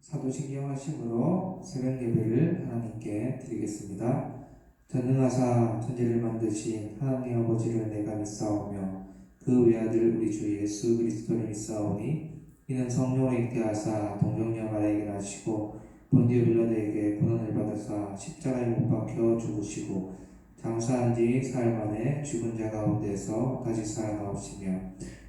사도신경 하심으로 새벽 예배를 하나님께 드리겠습니다. 전능하사 천지를 만드신 하나님 아버지를 내가 믿사오며 그 외아들 우리 주 예수 그리스도를 믿사오니 이는 성령으로 잉태하사 동정녀 마리아에게 나시고 본디오 빌라도에게 고난을 받으사 십자가에 못 박혀 죽으시고 장사한 지 사흘 만에 죽은 자 가운데서 다시 살아나오시며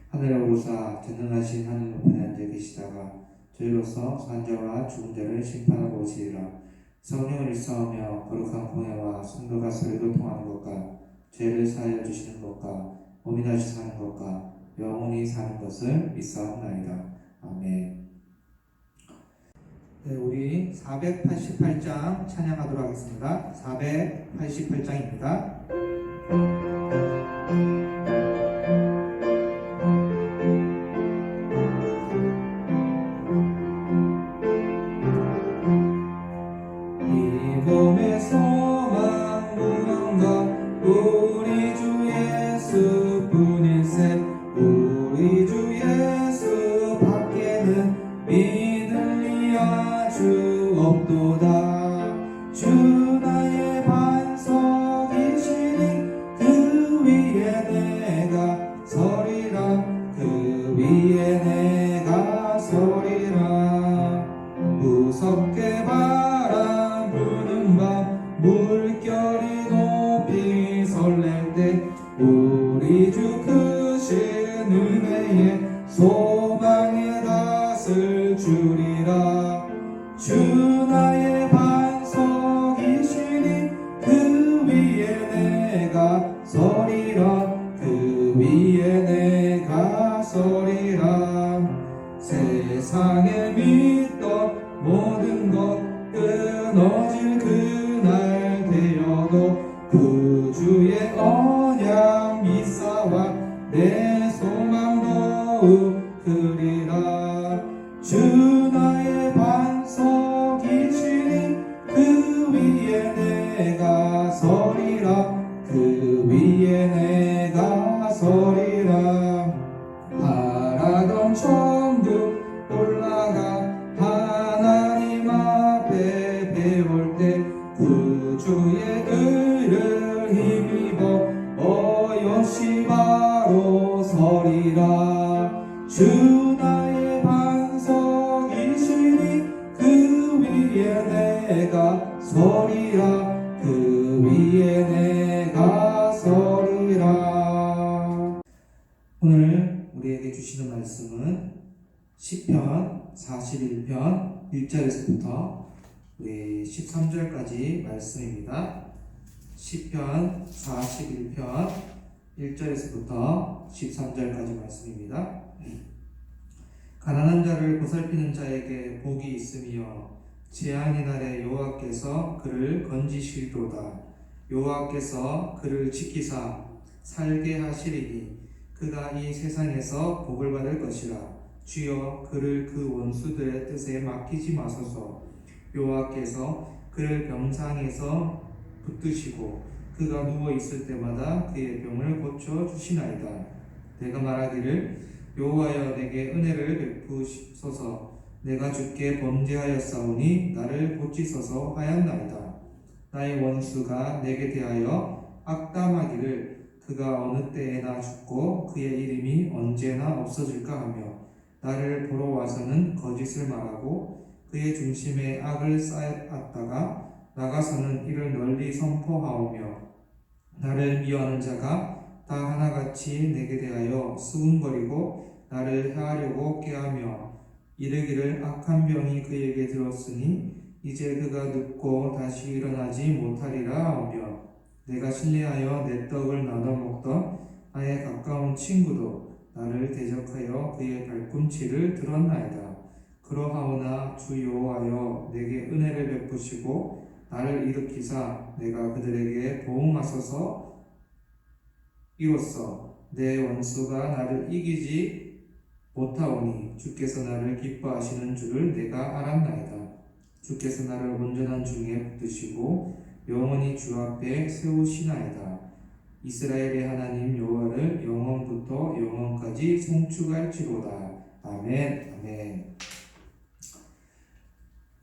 하늘에 오르사 전능하신 하늘 높은 데 앉아 계시다가 저희로서 산자와 죽은 자를 심판하고 오시리라. 성령을 일사하며 거룩한 공회와 성도가 서로 교통하는 것과 죄를 사하여 주시는 것과 몸이 다시 사는 것과 영원히 사는 것을 믿사옵나이다. 아멘. 네, 우리 488장 찬양하도록 하겠습니다. 488장입니다. 우리 주 예수뿐일세. 우리 주 예수 밖에는 믿을 이야 주 없도다. 주 나의 반석이시니 그 위에 내가 서리라. 그 위에 내가 서리라. 무섭게 바람 부는 밤 물결이 높이 설렐 때 우리 주 크신 은혜에 소망의 닷을 주리라. 주 나의 반석이시니 그 위에 내가 서리라. 그 위에 내가 서리라. 세상에 믿던 모든 것 끊어질 그날 되어도 그 주의 언약 믿사와 내 소망 더욱 크리라. 주 나의 반석이시니 그 위에 내가 서리라. 그 위에 내가 서리라. 바라던 천국 올라가 하나님 앞에 배울 때 그 주의 의를 힘입어 어여시 바로 서리라. 주 나의 반석이시니 그 위에 내가 서리라. 그 위에 내가 서리라. 오늘 우리에게 주시는 말씀은 시편 41편 1절에서부터 우리 13절까지 말씀입니다. 시편 41편 1절에서부터 13절까지 말씀입니다. 가난한 자를 보살피는 자에게 복이 있으며 재앙의 날에 여호와께서 그를 건지시리로다. 여호와께서 그를 지키사 살게 하시리니 그가 이 세상에서 복을 받을 것이라. 주여 그를 그 원수들의 뜻에 맡기지 마소서. 여호와께서 그를 병상에서 붙드시고 그가 누워 있을 때마다 그의 병을 고쳐 주시나이다. 내가 말하기를 여호와여 내게 은혜를 베푸소서. 내가 주께 범죄하였사오니 나를 고치소서 하였나이다. 나의 원수가 내게 대하여 악담하기를 그가 어느 때에나 죽고 그의 이름이 언제나 없어질까 하며 나를 보러 와서는 거짓을 말하고 그의 중심에 악을 쌓았다가 나가서는 이를 널리 선포하오며 나를 미워하는 자가 다 하나같이 내게 대하여 수군거리고 나를 해하려고 꾀하며 이르기를 악한 병이 그에게 들었으니 이제 그가 눕고 다시 일어나지 못하리라 하며 내가 신뢰하여 내 떡을 나눠 먹던 나의 가까운 친구도 나를 대적하여 그의 발꿈치를 들었나이다. 그러하오나 주 여호와여 내게 은혜를 베푸시고 나를 일으키사 내가 그들에게 보응하소서. 이로써 내 원수가 나를 이기지 못하오니 주께서 나를 기뻐하시는 줄을 내가 알았나이다. 주께서 나를 온전한 중에 붙드시고 영원히 주 앞에 세우시나이다. 이스라엘의 하나님 여호와를 영원부터 영원까지 송축할지로다. 아멘. 아멘.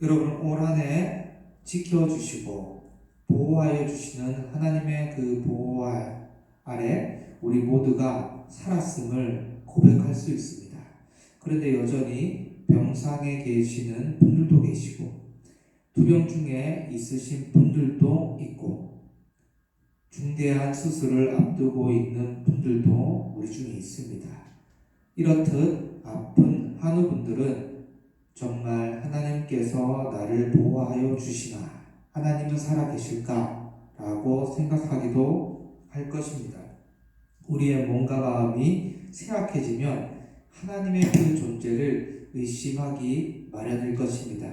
여러분 올 한 해 지켜주시고 보호하여 주시는 하나님의 그 보호 아래 우리 모두가 살았음을 고백할 수 있습니다. 그런데 여전히 병상에 계시는 분들도 계시고 투병 중에 있으신 분들도 있고 중대한 수술을 앞두고 있는 분들도 우리 중에 있습니다. 이렇듯 아픈 한우분들은 정말 하나님께서 나를 보호하여 주시나, 하나님은 살아계실까? 라고 생각하기도 할 것입니다. 우리의 몸과 마음이 쇠약해지면 하나님의 그 존재를 의심하기 마련일 것입니다.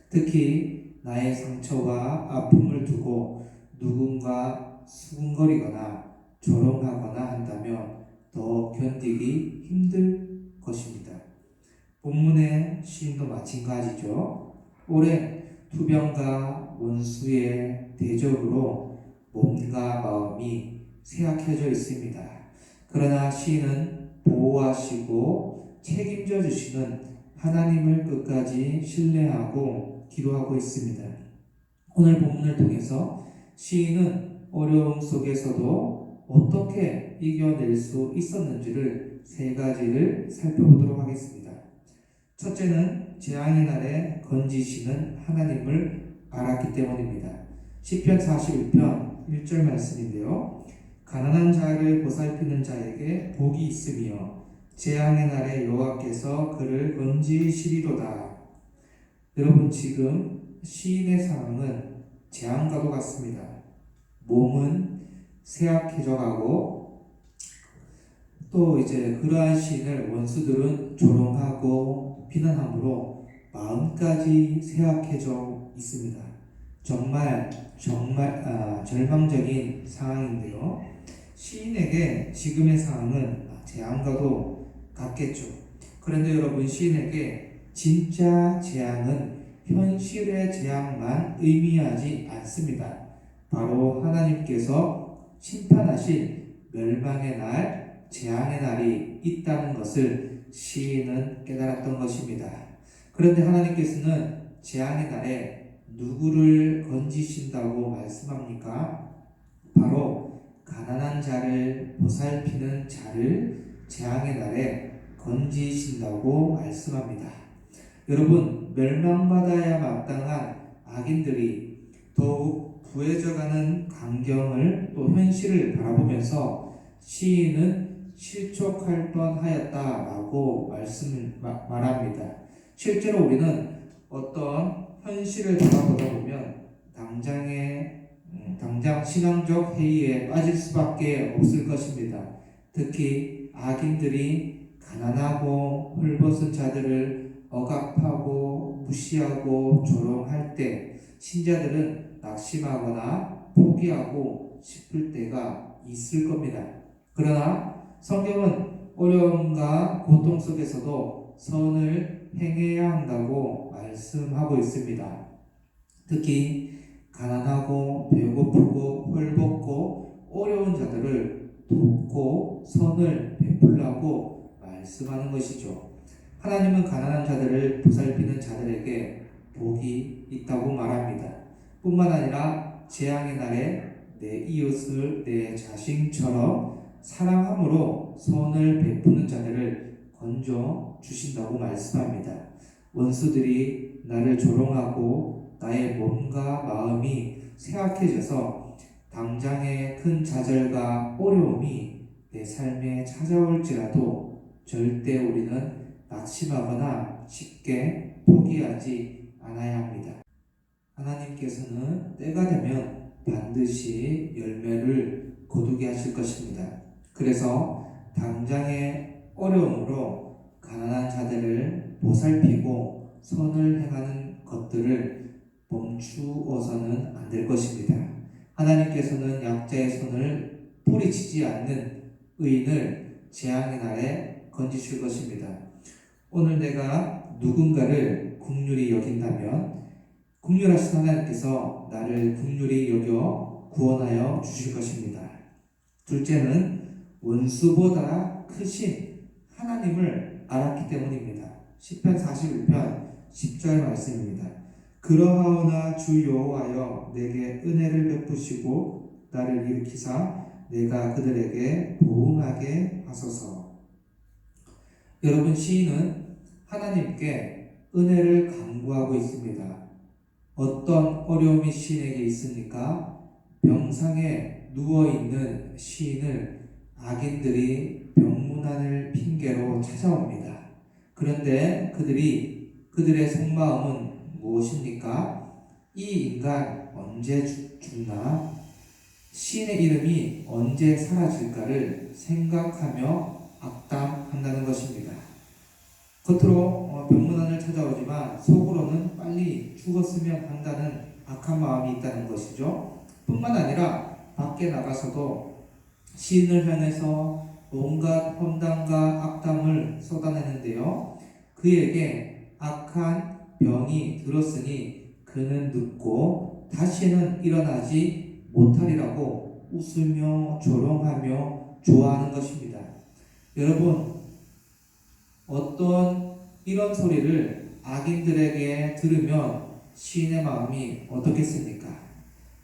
특히 나의 상처와 아픔을 두고 누군가 수군거리거나 조롱하거나 한다면 더 견디기 힘들 것입니다. 본문의 시인도 마찬가지죠. 오랜 투병과 원수의 대적으로 몸과 마음이 쇠약해져 있습니다. 그러나 시인은 보호하시고 책임져 주시는 하나님을 끝까지 신뢰하고 기도하고 있습니다. 오늘 본문을 통해서 시인은 어려움 속에서도 어떻게 이겨낼 수 있었는지를 세 가지를 살펴보도록 하겠습니다. 첫째는 재앙의 날에 건지시는 하나님을 알았기 때문입니다. 시편 41편 1절 말씀인데요. 가난한 자를 보살피는 자에게 복이 있으며 재앙의 날에 여호와께서 그를 건지시리로다. 여러분 지금 시인의 상황은 재앙과도 같습니다. 몸은 쇠약해져 가고 또 이제 그러한 시인을 원수들은 조롱하고 비난함으로 마음까지 쇠약해져 있습니다. 정말 절망적인 상황인데요. 시인에게 지금의 상황은 재앙과도 같겠죠. 그런데 여러분 시인에게 진짜 재앙은 현실의 재앙만 의미하지 않습니다. 바로 하나님께서 심판하실 멸망의 날, 재앙의 날이 있다는 것을 시인은 깨달았던 것입니다. 그런데 하나님께서는 재앙의 날에 누구를 건지신다고 말씀합니까? 바로 가난한 자를 보살피는 자를 재앙의 날에 건지신다고 말씀합니다. 여러분, 멸망받아야 마땅한 악인들이 더욱 부해져가는 광경을 또 현실을 바라보면서 시인은 실족할 뻔하였다라고 말합니다. 실제로 우리는 어떤 현실을 바라보다 보면 당장 신앙적 회의에 빠질 수밖에 없을 것입니다. 특히 악인들이 가난하고 헐벗은 자들을 억압하고 무시하고 조롱할 때 신자들은 낙심하거나 포기하고 싶을 때가 있을 겁니다. 그러나 성경은 어려움과 고통 속에서도 선을 행해야 한다고 말씀하고 있습니다. 특히 가난하고 배고프고 헐벗고 어려운 자들을 돕고 선을 베풀라고 말씀하는 것이죠. 하나님은 가난한 자들을 보살피는 자들에게 복이 있다고 말합니다. 뿐만 아니라 재앙의 날에 내 이웃을 내 자신처럼 사랑함으로 선을 베푸는 자들을 건져 주신다고 말씀합니다. 원수들이 나를 조롱하고 나의 몸과 마음이 쇠약해져서 당장의 큰 좌절과 어려움이 내 삶에 찾아올지라도 절대 우리는 낙심하거나 쉽게 포기하지 않아야 합니다. 하나님께서는 때가 되면 반드시 열매를 거두게 하실 것입니다. 그래서 당장의 어려움으로 가난한 자들을 보살피고 선을 행하는 것들을 멈추어서는 안 될 것입니다. 하나님께서는 약자의 손을 뿌리치지 않는 의인을 재앙의 날에 건지실 것입니다. 오늘 내가 누군가를 긍휼히 여긴다면 긍휼하신 하나님께서 나를 긍휼히 여겨 구원하여 주실 것입니다. 둘째는 원수보다 크신 하나님을 알았기 때문입니다. 시편 41편 10절 말씀입니다. 그러하오나 주 여호와여 내게 은혜를 베푸시고 나를 일으키사 내가 그들에게 보응하게 하소서. 여러분, 시인은 하나님께 은혜를 간구하고 있습니다. 어떤 어려움이 시인에게 있습니까? 병상에 누워있는 시인을 악인들이 병문안을 핑계로 찾아옵니다. 그런데 그들의 속마음은 무엇입니까? 이 인간 언제 죽나? 시인의 이름이 언제 사라질까를 생각하며 악담한다는 것입니다. 겉으로 병문안을 찾아오지만 속으로는 빨리 죽었으면 한다는 악한 마음이 있다는 것이죠. 뿐만 아니라 밖에 나가서도 시인을 향해서 온갖 험담과 악담을 쏟아내는데요. 그에게 악한 병이 들었으니 그는 늙고 다시는 일어나지 못하리라고 웃으며 조롱하며 좋아하는 것입니다. 여러분, 어떤 이런 소리를 악인들에게 들으면 시인의 마음이 어떻겠습니까?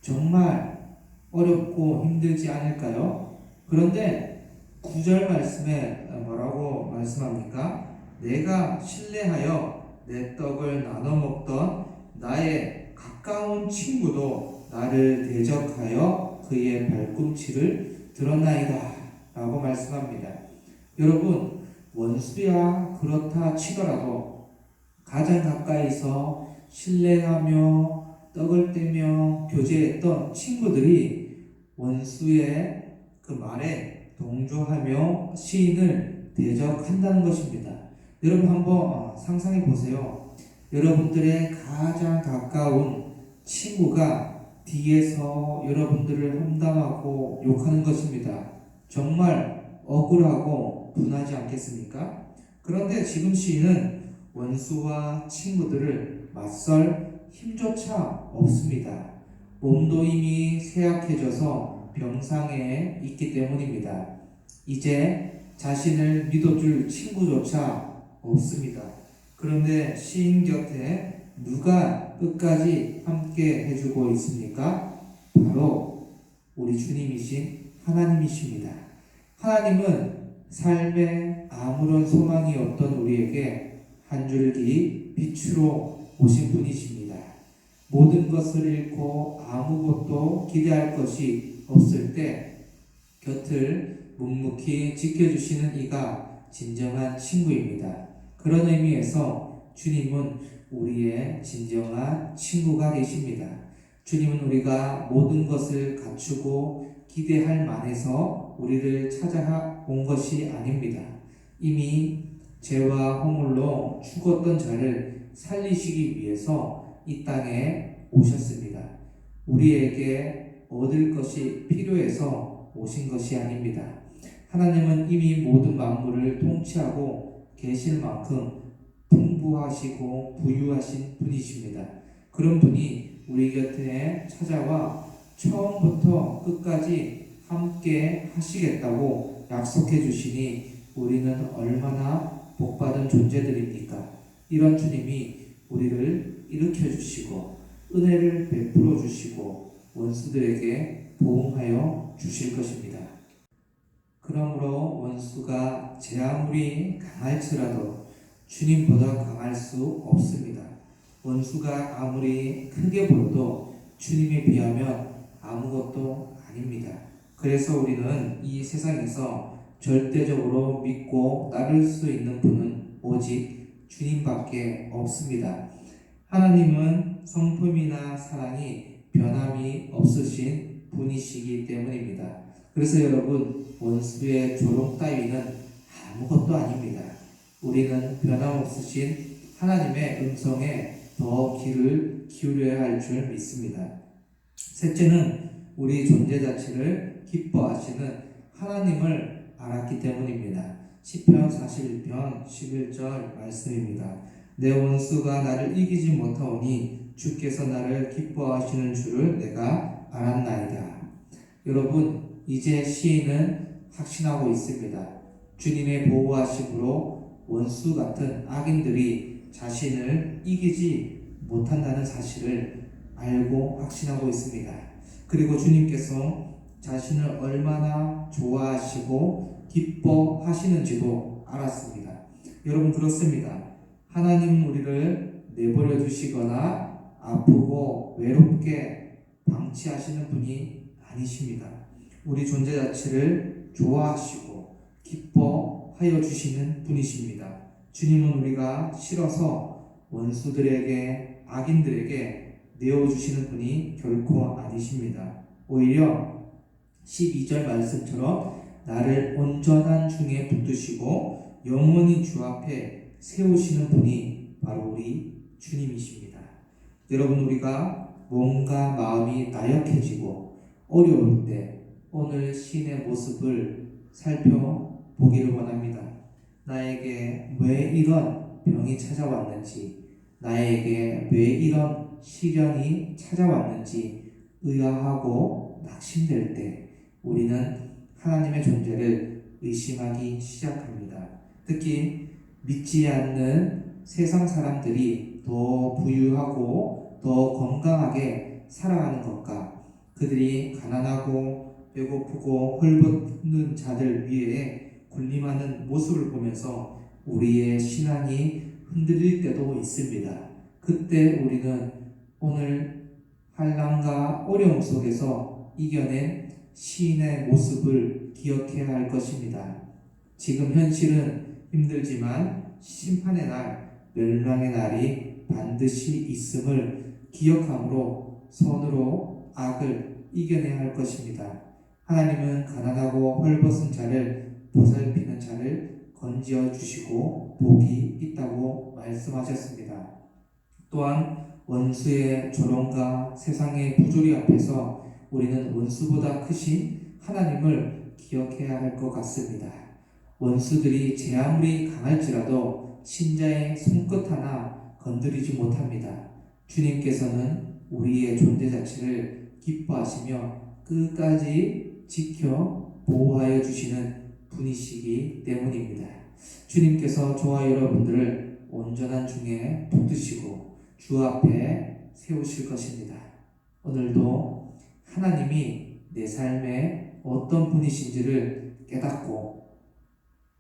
정말 어렵고 힘들지 않을까요? 그런데 9절 말씀에 뭐라고 말씀합니까? 내가 신뢰하여 내 떡을 나눠 먹던 나의 가까운 친구도 나를 대적하여 그의 발꿈치를 들었나이다 라고 말씀합니다. 여러분, 원수야 그렇다 치더라도 가장 가까이서 신뢰하며 떡을 떼며 교제했던 친구들이 원수의 그 말에 동조하며 시인을 대적한다는 것입니다. 여러분, 한번 상상해 보세요. 여러분들의 가장 가까운 친구가 뒤에서 여러분들을 험담하고 욕하는 것입니다. 정말 억울하고 분하지 않겠습니까? 그런데 지금 시인은 원수와 친구들을 맞설 힘조차 없습니다. 몸도 이미 쇠약해져서 병상에 있기 때문입니다. 이제 자신을 믿어줄 친구조차 없습니다. 그런데 시인 곁에 누가 끝까지 함께 해주고 있습니까? 바로 우리 주님이신 하나님이십니다. 하나님은 삶에 아무런 소망이 없던 우리에게 한 줄기 빛으로 오신 분이십니다. 모든 것을 잃고 아무것도 기대할 것이 없을 때 곁을 묵묵히 지켜주시는 이가 진정한 친구입니다. 그런 의미에서 주님은 우리의 진정한 친구가 되십니다. 주님은 우리가 모든 것을 갖추고 기대할 만해서 우리를 찾아온 것이 아닙니다. 이미 죄와 허물로 죽었던 자를 살리시기 위해서 이 땅에 오셨습니다. 우리에게 얻을 것이 필요해서 오신 것이 아닙니다. 하나님은 이미 모든 만물을 통치하고 계실 만큼 풍부하시고 부유하신 분이십니다. 그런 분이 우리 곁에 찾아와 처음부터 끝까지 함께 하시겠다고 약속해 주시니 우리는 얼마나 복받은 존재들입니까? 이런 주님이 우리를 일으켜 주시고 은혜를 베풀어 주시고 원수들에게 보응하여 주실 것입니다. 그러므로 원수가 제 아무리 강할지라도 주님보다 강할 수 없습니다. 원수가 아무리 크게 보여도 주님에 비하면 아무것도 아닙니다. 그래서 우리는 이 세상에서 절대적으로 믿고 따를 수 있는 분은 오직 주님밖에 없습니다. 하나님은 성품이나 사랑이 변함이 없으신 분이시기 때문입니다. 그래서 여러분, 원수의 조롱 따위는 아무것도 아닙니다. 우리는 변함없으신 하나님의 음성에 더 귀를 기울여야 할 줄 믿습니다. 셋째는 우리 존재 자체를 기뻐하시는 하나님을 알았기 때문입니다. 시편 41편 11절 말씀입니다. 내 원수가 나를 이기지 못하오니 주께서 나를 기뻐하시는 줄을 내가 알았나이다. 여러분, 이제 시인은 확신하고 있습니다. 주님의 보호하심으로 원수 같은 악인들이 자신을 이기지 못한다는 사실을 알고 확신하고 있습니다. 그리고 주님께서 자신을 얼마나 좋아하시고 기뻐하시는지도 알았습니다. 여러분, 그렇습니다. 하나님은 우리를 내버려 두시거나 아프고 외롭게 방치하시는 분이 아니십니다. 우리 존재 자체를 좋아하시고 기뻐하여 주시는 분이십니다. 주님은 우리가 싫어서 원수들에게, 악인들에게 내어주시는 분이 결코 아니십니다. 오히려 12절 말씀처럼 나를 온전한 중에 붙드시고 영원히 주 앞에 세우시는 분이 바로 우리 주님이십니다. 여러분, 우리가 뭔가 마음이 나약해지고 어려울 때 오늘 시인의 모습을 살펴보기를 원합니다. 나에게 왜 이런 병이 찾아왔는지, 나에게 왜 이런 시련이 찾아왔는지 의아하고 낙심될 때 우리는 하나님의 존재를 의심하기 시작합니다. 특히 믿지 않는 세상 사람들이 더 부유하고 더 건강하게 살아가는 것과 그들이 가난하고 배고프고 헐벗는 자들 위에 군림하는 모습을 보면서 우리의 신앙이 흔들릴 때도 있습니다. 그때 우리는 오늘 환난과 어려움 속에서 이겨낸 시인의 모습을 기억해야 할 것입니다. 지금 현실은 힘들지만 심판의 날, 멸망의 날이 반드시 있음을 기억함으로 선으로 악을 이겨내야 할 것입니다. 하나님은 가난하고 헐벗은 자를 보살피는 자를 건지어 주시고 복이 있다고 말씀하셨습니다. 또한 원수의 조롱과 세상의 부조리 앞에서 우리는 원수보다 크신 하나님을 기억해야 할 것 같습니다. 원수들이 제 아무리 강할지라도 신자의 손끝 하나 건드리지 못합니다. 주님께서는 우리의 존재 자체를 기뻐하시며 끝까지 지켜 보호하여 주시는 분이시기 때문입니다. 주님께서 저와 여러분들을 온전한 중에 붙드시고 주 앞에 세우실 것입니다. 오늘도 하나님이 내 삶에 어떤 분이신지를 깨닫고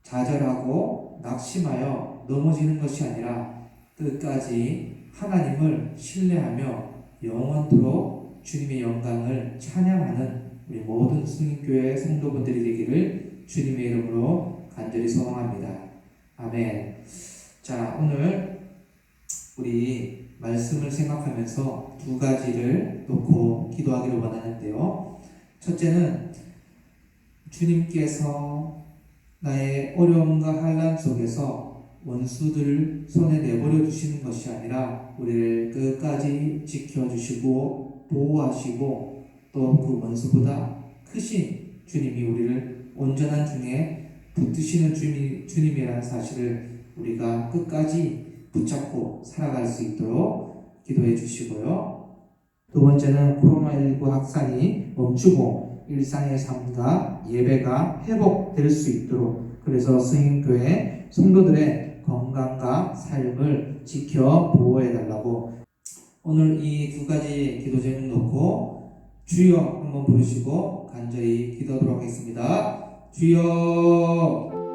좌절하고 낙심하여 넘어지는 것이 아니라 끝까지 하나님을 신뢰하며 영원토록 주님의 영광을 찬양하는 우리 모든 승인교회 성도분들이 되기를 주님의 이름으로 간절히 소망합니다. 아멘. 자, 오늘 우리 말씀을 생각하면서 두 가지를 놓고 기도하기를 원하는데요. 첫째는 주님께서 나의 어려움과 환난 속에서 원수들을 손에 내버려 두시는 것이 아니라 우리를 끝까지 지켜주시고 보호하시고 또 그 원수보다 크신 주님이 우리를 온전한 중에 붙드시는 주님이라는 사실을 우리가 끝까지 붙잡고 살아갈 수 있도록 기도해 주시고요. 두 번째는 코로나19 확산이 멈추고 일상의 삶과 예배가 회복될 수 있도록, 그래서 승인교회 성도들의 건강과 삶을 지켜 보호해 달라고, 오늘 이 두 가지 기도 제목 놓고 주여 한번 부르시고 간절히 기도하도록 하겠습니다. 주여.